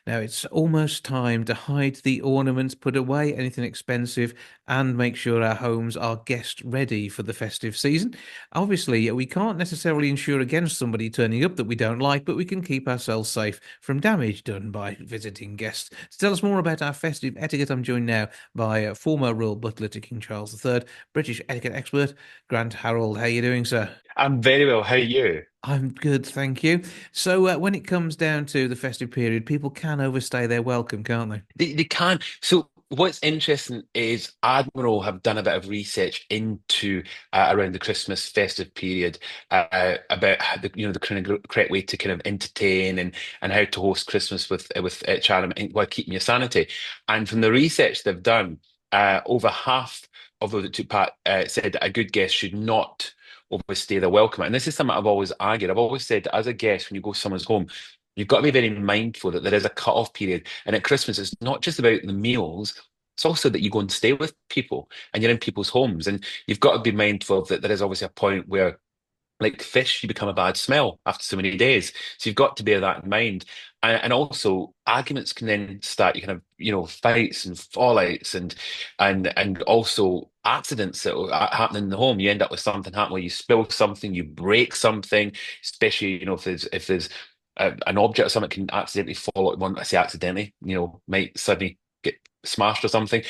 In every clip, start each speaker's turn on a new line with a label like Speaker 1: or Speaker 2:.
Speaker 1: Now it's almost time to hide the ornaments, put away anything expensive, and make sure our homes are guest ready for the festive season. Obviously, we can't necessarily insure against somebody turning up that we don't like, but we can keep ourselves safe from damage done by visiting guests. To tell us more about our festive etiquette, I'm joined now by former royal butler to King Charles III, British etiquette expert, Grant Harold. How are you doing, sir?
Speaker 2: I'm very well. How are you?
Speaker 1: I'm good, thank you. So, when it comes down to the festive period, people can overstay their welcome, can't they?
Speaker 2: They can. So what's interesting is Admiral have done a bit of research into around the Christmas festive period about how the kind of correct way to kind of entertain and how to host Christmas with charm and while keeping your sanity. And from the research they've done, over half of those that took part said that a good guest should not overstay their welcome. And this is something I've always argued. I've always said that as a guest, when you go to someone's home, you've got to be very mindful that there is a cut-off period. And at Christmas, it's not just about the meals, it's also that you go and stay with people and you're in people's homes. And you've got to be mindful of that there is obviously a point where, like fish, you become a bad smell after so many days. So you've got to bear that in mind. And also arguments can then start, you kind of, fights and fallouts and also accidents that will happen in the home. You end up with something happen where you spill something, you break something, especially, if there's an object or something can accidentally fall out. One, I say accidentally, might suddenly get smashed or something,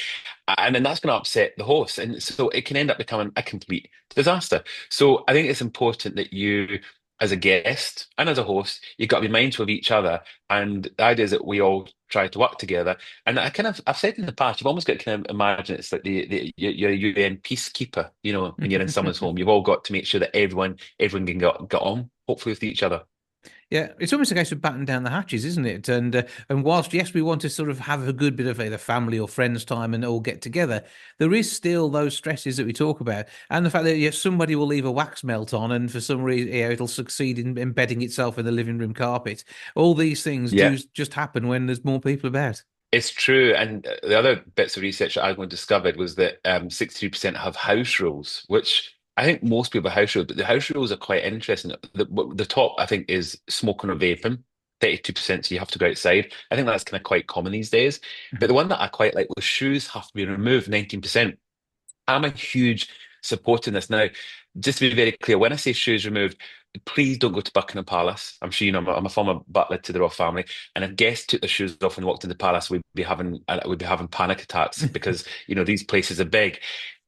Speaker 2: and then that's going to upset the host, and so it can end up becoming a complete disaster. So I think it's important that you, as a guest and as a host, you've got to be mindful of each other. And the idea is that we all try to work together. And I've said in the past, you've almost got to kind of imagine it's like you're a UN peacekeeper. When you're in someone's home, you've all got to make sure that everyone can get on, hopefully with each other.
Speaker 1: Yeah, it's almost a case of batten down the hatches, isn't it? And whilst yes, we want to sort of have a good bit of either family or friends time and all get together, there is still those stresses that we talk about, and the fact that yes, somebody will leave a wax melt on, and for some reason, it'll succeed in embedding itself in the living room carpet. All these things do
Speaker 2: Yeah.
Speaker 1: just happen when there's more people about.
Speaker 2: It's true. And the other bits of research that I discovered was that 63% have house rules, which I think most people have house rules, but the house rules are quite interesting. The top, I think, is smoking or vaping, 32%, so you have to go outside. I think that's kind of quite common these days. But the one that I quite like was shoes have to be removed, 19%. I'm a huge supporter in this. Now, just to be very clear, when I say shoes removed, please don't go to Buckingham Palace. I'm sure you know I'm a former butler to the royal family, and if guests took their shoes off and walked in the palace, we'd be having panic attacks because these places are big.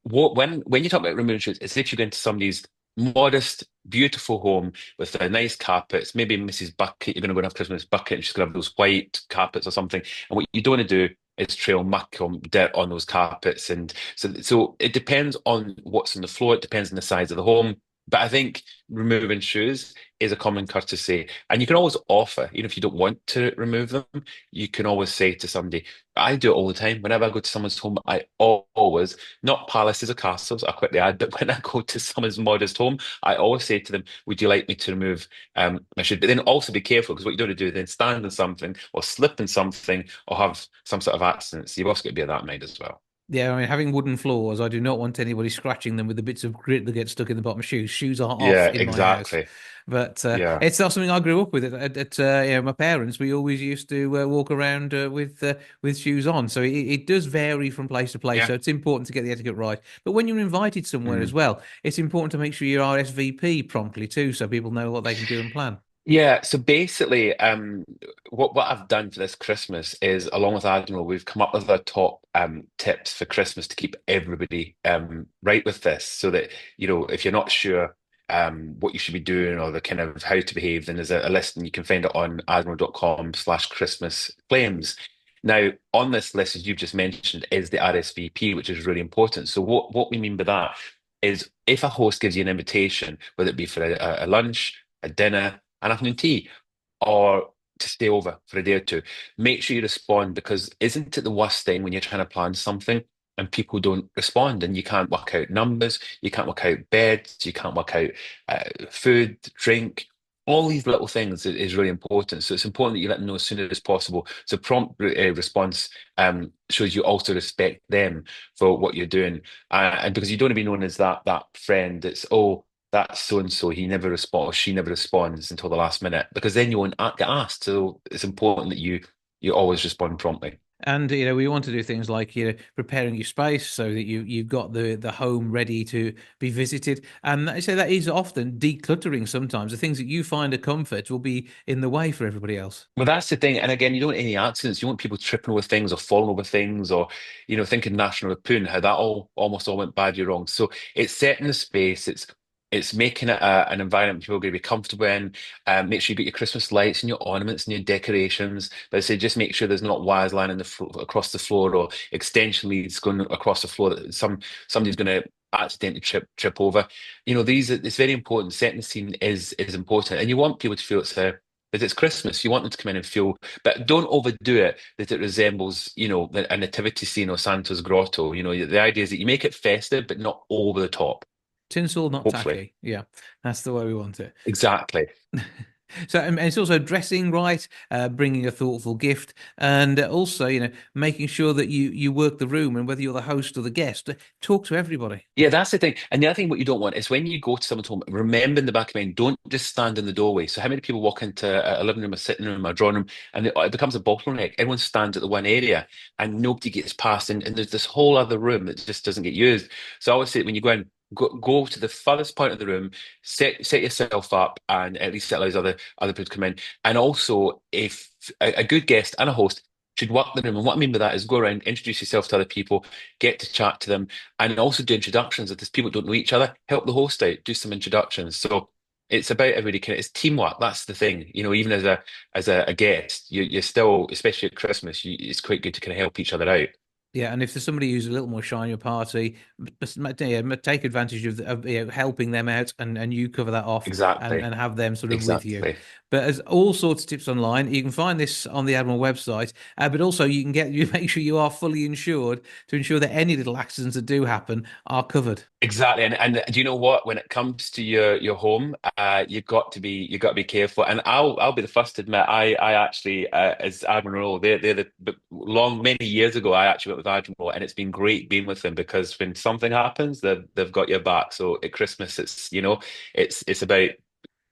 Speaker 2: When you talk about removing shoes, it's if you're going to somebody's modest, beautiful home with nice carpets, maybe Mrs. Bucket, you're going to go and have Christmas bucket, and she's going to have those white carpets or something. And what you don't want to do is trail muck or dirt on those carpets. And so it depends on what's on the floor. It depends on the size of the home. But I think removing shoes is a common courtesy. And you can always offer, even if you don't want to remove them, you can always say to somebody, I do it all the time. Whenever I go to someone's home, I always, not palaces or castles, I quickly add, but when I go to someone's modest home, I always say to them, would you like me to remove my shoe? But then also be careful because what you don't want to do is then stand on something or slip in something or have some sort of accident. So you've also got to be of that mind as well.
Speaker 1: Yeah, I mean, having wooden floors, I do not want anybody scratching them with the bits of grit that get stuck in the bottom of shoes. Shoes are off
Speaker 2: Yeah,
Speaker 1: in my house,
Speaker 2: exactly.
Speaker 1: but
Speaker 2: Yeah.
Speaker 1: it's not something I grew up with. My parents, we always used to walk around with shoes on, so it does vary from place to place.
Speaker 2: Yeah.
Speaker 1: So it's important to get the etiquette right. But when you're invited somewhere as
Speaker 2: Mm.
Speaker 1: well, it's important to make sure you RSVP promptly too, so people know what they can do and plan.
Speaker 2: Yeah, so basically, what I've done for this Christmas is, along with Admiral, we've come up with our top tips for Christmas to keep everybody right with this, so that if you're not sure what you should be doing or the kind of how to behave, then there's a list, and you can find it on admiral.com/Christmas claims. Now, on this list, as you've just mentioned, is the RSVP, which is really important. So what we mean by that is if a host gives you an invitation, whether it be for a lunch, a dinner, an afternoon tea, or to stay over for a day or two, make sure you respond, because isn't it the worst thing when you're trying to plan something and people don't respond and you can't work out numbers, you can't work out beds, you can't work out food, drink. All these little things is really important. So it's important that you let them know as soon as possible. So prompt response shows you also respect them for what you're doing, and because you don't want to be known as that friend that's, oh, that's so and so, he never responds, she never responds until the last minute, because then you won't get asked. So it's important that you you always respond promptly.
Speaker 1: And we want to do things like preparing your space so that you've got the home ready to be visited. And I say that is often decluttering. Sometimes the things that you find a comfort will be in the way for everybody else.
Speaker 2: Well, that's the thing. And again, you don't want any accidents. You want people tripping over things or falling over things or, thinking National Lampoon, how that all almost all went badly wrong. So it's setting the space. It's making it an environment people are going to be comfortable in. Make sure you get your Christmas lights and your ornaments and your decorations. But I say just make sure there's not wires lying in the across the floor or extension leads going across the floor that somebody's going to accidentally trip over. It's very important. Setting the scene is important, and you want people to feel that it's Christmas. You want them to come in and feel, but don't overdo it that it resembles, a nativity scene or Santa's grotto. The idea is that you make it festive, but not over the top,
Speaker 1: Tinsel, not
Speaker 2: hopefully.
Speaker 1: tacky. Yeah, that's the way we want it.
Speaker 2: Exactly.
Speaker 1: So and it's also dressing right, bringing a thoughtful gift, and also making sure that you work the room, and whether you're the host or the guest, talk to everybody.
Speaker 2: Yeah, that's the thing. And the other thing, what you don't want is when you go to someone's home, remember in the back of your mind, don't just stand in the doorway. So how many people walk into a living room, a sitting room, a drawing room, and it becomes a bottleneck. Everyone stands at the one area and nobody gets past, and there's this whole other room that just doesn't get used. So I always say when you go in, go to the furthest point of the room, set yourself up, and at least it allows other people to come in. And also, if a good guest and a host should work the room, and what I mean by that is go around, introduce yourself to other people, get to chat to them, and also do introductions. If there's people who don't know each other, help the host out, do some introductions. So it's about everybody kind of it's teamwork. That's the thing. Even as a guest, you're still, especially at Christmas, it's quite good to kind of help each other out.
Speaker 1: Yeah, and if there's somebody who's a little more shy in your party, take advantage of helping them out, and you cover that off, and
Speaker 2: Exactly.
Speaker 1: and have them sort of with you.
Speaker 2: Exactly.
Speaker 1: But there's all sorts of tips online. You can find this on the Admiral website, but also you make sure you are fully insured to ensure that any little accidents that do happen are covered.
Speaker 2: Exactly, and do you know what? When it comes to your home, you've got to be careful. And I'll be the first to admit, I actually as Admiral, they're the but long many years ago, I actually went with Admiral, and it's been great being with them because when something happens, they've got your back. So at Christmas, it's about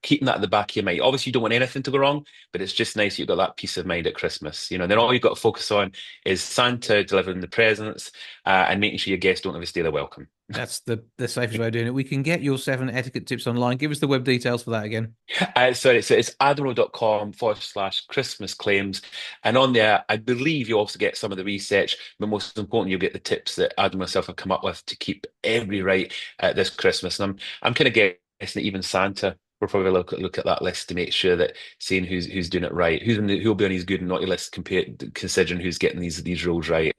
Speaker 2: keeping that at the back of your mind. Obviously, you don't want anything to go wrong, but it's just nice you've got that peace of mind at Christmas. And then all you've got to focus on is Santa delivering the presents and making sure your guests don't overstay their welcome.
Speaker 1: That's the safest way of doing it. We can get your 7 etiquette tips online. Give us the web details for that again.
Speaker 2: Sorry, so it's admiral.com/Christmas claims. And on there, I believe you also get some of the research, but most important, you'll get the tips that Adam and myself have come up with to keep every right this Christmas. And I'm kind of guessing that even Santa will probably look at that list to make sure that seeing who's doing it right, who'll be on his good and naughty list compared considering who's getting these rules right.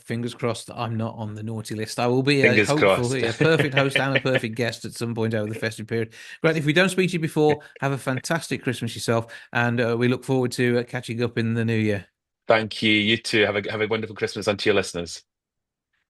Speaker 1: Fingers crossed that I'm not on the naughty list. I will be a
Speaker 2: Fingers
Speaker 1: hopeful,
Speaker 2: crossed.
Speaker 1: a perfect host and a perfect guest at some point over the festive period. Grant, if we don't speak to you before, have a fantastic Christmas yourself, and we look forward to catching up in the new year.
Speaker 2: Thank you. You too. Have a wonderful Christmas unto your listeners.